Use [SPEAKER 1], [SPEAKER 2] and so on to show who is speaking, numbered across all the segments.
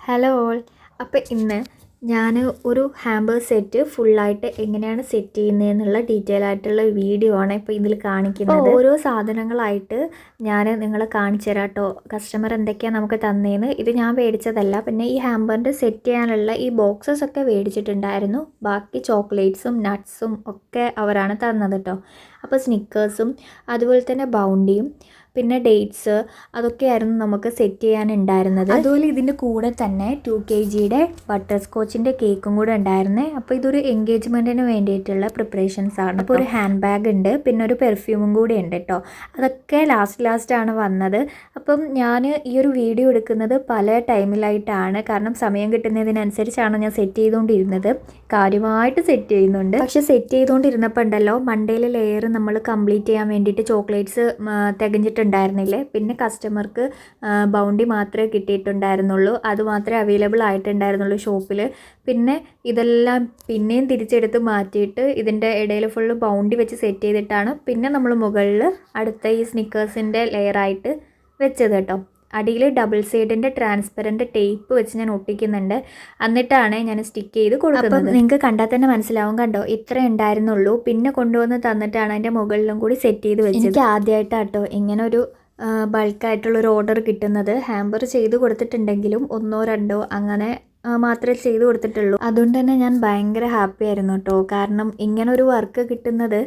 [SPEAKER 1] Hello all. അപ്പോൾ ഇന്ന് ഞാൻ ഒരു ഹാമ്പർ സെറ്റ് ഫുള്ളായിട്ട് എങ്ങനെയാണ് സെറ്റ് ചെയ്യുന്നതെന്നുള്ള ഡീറ്റെയിൽ ആയിട്ടുള്ള വീഡിയോ ആണ് ഇപ്പോൾ ഇതിൽ കാണിക്കുന്നത്. ഓരോ സാധനങ്ങളായിട്ട് ഞാൻ നിങ്ങളെ കാണിച്ചു തരാം കേട്ടോ. കസ്റ്റമർ എന്തൊക്കെയാണ് നമുക്ക് തന്നേന്ന്. ഇത് ഞാൻ മേടിച്ചതല്ല. പിന്നെ ഈ ഹാമ്പറിൻ്റെ സെറ്റ് ചെയ്യാനുള്ള ഈ ബോക്സസ് ഒക്കെ മേടിച്ചിട്ടുണ്ടായിരുന്നു. ബാക്കി ചോക്ലേറ്റ്സും നട്ട്സും ഒക്കെ അവരാണ് തന്നത് കേട്ടോ. അപ്പോൾ സ്നിക്കേഴ്സും അതുപോലെ തന്നെ ബൗണ്ടിയും പിന്നെ ഡേറ്റ്സ് അതൊക്കെയായിരുന്നു നമുക്ക് സെറ്റ് ചെയ്യാനുണ്ടായിരുന്നത്. അതുപോലെ ഇതിൻ്റെ കൂടെ തന്നെ 2 kg ബട്ടർ സ്കോച്ചിൻ്റെ കേക്കും കൂടെ ഉണ്ടായിരുന്നേ. അപ്പോൾ ഇതൊരു എൻഗേജ്മെൻറ്റിന് വേണ്ടിയിട്ടുള്ള പ്രിപ്പറേഷൻസ് ആണ്. അപ്പോൾ ഒരു ഹാൻഡ് ബാഗ് ഉണ്ട്, പിന്നെ ഒരു പെർഫ്യൂമും കൂടി ഉണ്ട് കേട്ടോ. അതൊക്കെ ലാസ്റ്റാണ് വന്നത്. അപ്പം ഞാൻ ഈ ഒരു വീഡിയോ എടുക്കുന്നത് പല ടൈമിലായിട്ടാണ്, കാരണം സമയം കിട്ടുന്നതിനനുസരിച്ചാണ് ഞാൻ സെറ്റ് ചെയ്തുകൊണ്ടിരുന്നത്. കാര്യമായിട്ട് സെറ്റ് ചെയ്യുന്നുണ്ട്. പക്ഷെ സെറ്റ് ചെയ്തുകൊണ്ടിരുന്നപ്പോൾ ഉണ്ടല്ലോ, മണ്ടയിലെ ലെയർ നമ്മൾ കംപ്ലീറ്റ് ചെയ്യാൻ വേണ്ടിയിട്ട് ചോക്ലേറ്റ്സ് തികഞ്ഞിട്ടുണ്ടായിരുന്നില്ലേ. പിന്നെ കസ്റ്റമർക്ക് ബൗണ്ടി മാത്രമേ കിട്ടിയിട്ടുണ്ടായിരുന്നുള്ളൂ. അത് മാത്രമേ അവൈലബിൾ ആയിട്ടുണ്ടായിരുന്നുള്ളൂ ഷോപ്പിൽ. പിന്നെ ഇതെല്ലാം പിന്നെയും തിരിച്ചെടുത്ത് മാറ്റിയിട്ട് ഇതിൻ്റെ ഇടയിൽ ഫുള്ള് ബൗണ്ടി വെച്ച് സെറ്റ് ചെയ്തിട്ടാണ് പിന്നെ നമ്മൾ മുകളിൽ അടുത്ത ഈ സ്നിക്കേഴ്സിൻ്റെ ലെയറായിട്ട് വെച്ചത് കേട്ടോ. അടിയിൽ ഡബിൾ സൈഡിൻ്റെ ട്രാൻസ്പെറൻറ്റ് ടേപ്പ് വെച്ച് ഞാൻ ഒട്ടിക്കുന്നുണ്ട്. എന്നിട്ടാണ് ഞാൻ സ്റ്റിക്ക് ചെയ്ത് കൊടുക്കുന്നത്. അപ്പം നിങ്ങൾക്ക് കണ്ടാൽ തന്നെ മനസ്സിലാവും. കണ്ടോ, ഇത്ര ഉണ്ടായിരുന്നുള്ളൂ. പിന്നെ കൊണ്ടുവന്ന് തന്നിട്ടാണ് അതിൻ്റെ മുകളിലും കൂടി സെറ്റ് ചെയ്ത് വെച്ചത്. എനിക്ക് ആദ്യമായിട്ടാട്ടോ ഇങ്ങനെ ഒരു ബൾക്കായിട്ടുള്ളൊരു ഓർഡർ കിട്ടുന്നത്. ഹാമ്പർ ചെയ്ത് കൊടുത്തിട്ടുണ്ടെങ്കിലും 1 or 2 അങ്ങനെ മാത്രമേ ചെയ്ത് കൊടുത്തിട്ടുള്ളൂ. അതുകൊണ്ട് തന്നെ ഞാൻ ഭയങ്കര ഹാപ്പി ആയിരുന്നു കേട്ടോ. കാരണം ഇങ്ങനൊരു വർക്ക് കിട്ടുന്നത്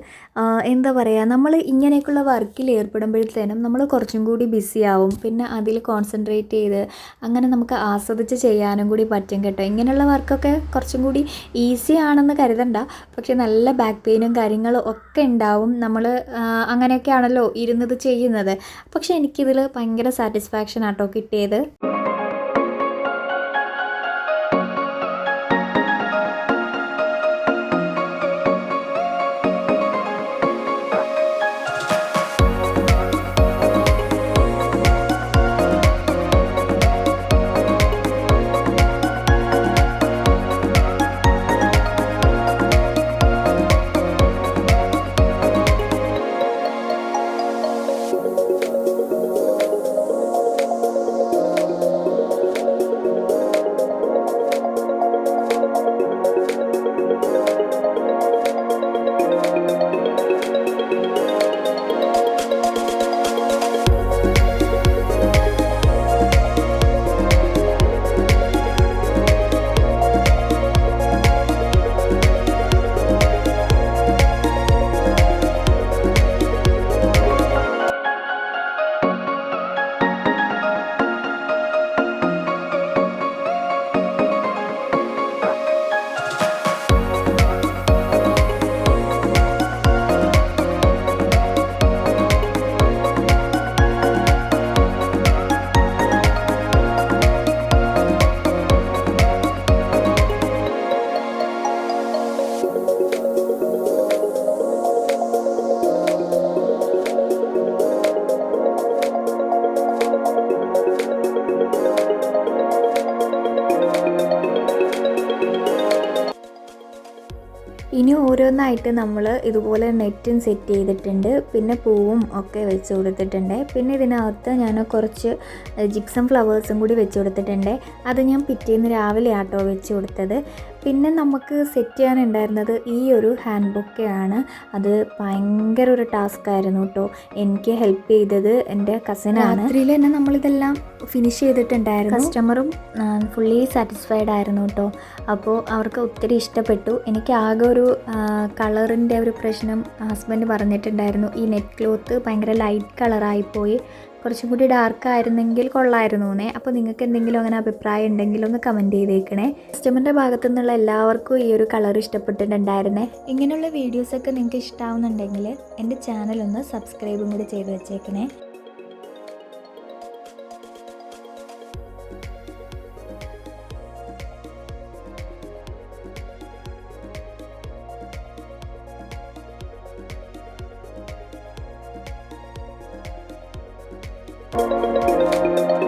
[SPEAKER 1] എന്താ പറയുക, നമ്മൾ ഇങ്ങനെയൊക്കെയുള്ള വർക്കിൽ ഏർപ്പെടുമ്പോഴത്തേനും നമ്മൾ കുറച്ചും കൂടി ബിസി ആവും. പിന്നെ അതിൽ കോൺസെൻട്രേറ്റ് ചെയ്ത് അങ്ങനെ നമുക്ക് ആസ്വദിച്ച് ചെയ്യാനും കൂടി പറ്റും കേട്ടോ. ഇങ്ങനെയുള്ള വർക്കൊക്കെ കുറച്ചും കൂടി ഈസി ആണെന്ന് കരുതണ്ട, പക്ഷെ നല്ല ബാക്ക് പെയിനും കാര്യങ്ങളും ഒക്കെ ഉണ്ടാവും. നമ്മൾ അങ്ങനെയൊക്കെയാണല്ലോ ഇരുന്നത് ചെയ്യുന്നത്. പക്ഷെ എനിക്കിതിൽ ഭയങ്കര സാറ്റിസ്ഫാക്ഷൻ ആട്ടോ കിട്ടിയത്. ഇനി ഓരോന്നായിട്ട് നമ്മൾ ഇതുപോലെ നെറ്റും സെറ്റ് ചെയ്തിട്ടുണ്ട്. പിന്നെ പൂവും ഒക്കെ വെച്ച് കൊടുത്തിട്ടുണ്ട്. പിന്നെ ഇതിനകത്ത് ഞാൻ കുറച്ച് ജിപ്സം ഫ്ലവേഴ്സും കൂടി വെച്ച് കൊടുത്തിട്ടുണ്ട്. അത് ഞാൻ പിറ്റേന്ന് രാവിലെ ആട്ടോ വെച്ച് കൊടുത്തത്. പിന്നെ നമുക്ക് സെറ്റ് ചെയ്യാനുണ്ടായിരുന്നത് ഈ ഒരു ഹാൻഡ് ബൊക്കെയാണ്. അത് ഭയങ്കര ഒരു ടാസ്ക് ആയിരുന്നു കേട്ടോ. എനിക്ക് ഹെൽപ്പ് ചെയ്തത് എൻ്റെ കസിനാണ്. രാത്രിയിൽ തന്നെ നമ്മളിതെല്ലാം ഫിനിഷ് ചെയ്തിട്ടുണ്ടായിരുന്നു. കസ്റ്റമറും ഫുള്ളി സാറ്റിസ്ഫൈഡ് ആയിരുന്നു കേട്ടോ. അപ്പോൾ അവർക്ക് ഒത്തിരി ഇഷ്ടപ്പെട്ടു. എനിക്ക് ആകെ ഒരു കളറിൻ്റെ ഒരു പ്രശ്നം ഹസ്ബൻഡ് പറഞ്ഞിട്ടുണ്ടായിരുന്നു. ഈ നെറ്റ് ക്ലോത്ത് ഭയങ്കര ലൈറ്റ് കളറായിപ്പോയി, കുറച്ചും കൂടി ഡാർക്ക് ആയിരുന്നെങ്കിൽ കൊള്ളായിരുന്നു എന്നേ. അപ്പോൾ നിങ്ങൾക്ക് എന്തെങ്കിലും അങ്ങനെ അഭിപ്രായം ഉണ്ടെങ്കിൽ ഒന്ന് കമൻറ്റ് ചെയ്തേക്കണേ. കസ്റ്റമറിൻ്റെ ഭാഗത്തു നിന്നുള്ള എല്ലാവർക്കും ഈ ഒരു കളർ ഇഷ്ടപ്പെട്ടിട്ടുണ്ടായിരുന്നേ. ഇങ്ങനെയുള്ള വീഡിയോസൊക്കെ നിങ്ങൾക്ക് ഇഷ്ടമാവുന്നുണ്ടെങ്കിൽ എൻ്റെ ചാനലൊന്ന് സബ്സ്ക്രൈബും കൂടി ചെയ്ത് വെച്ചേക്കണേ. Thank you.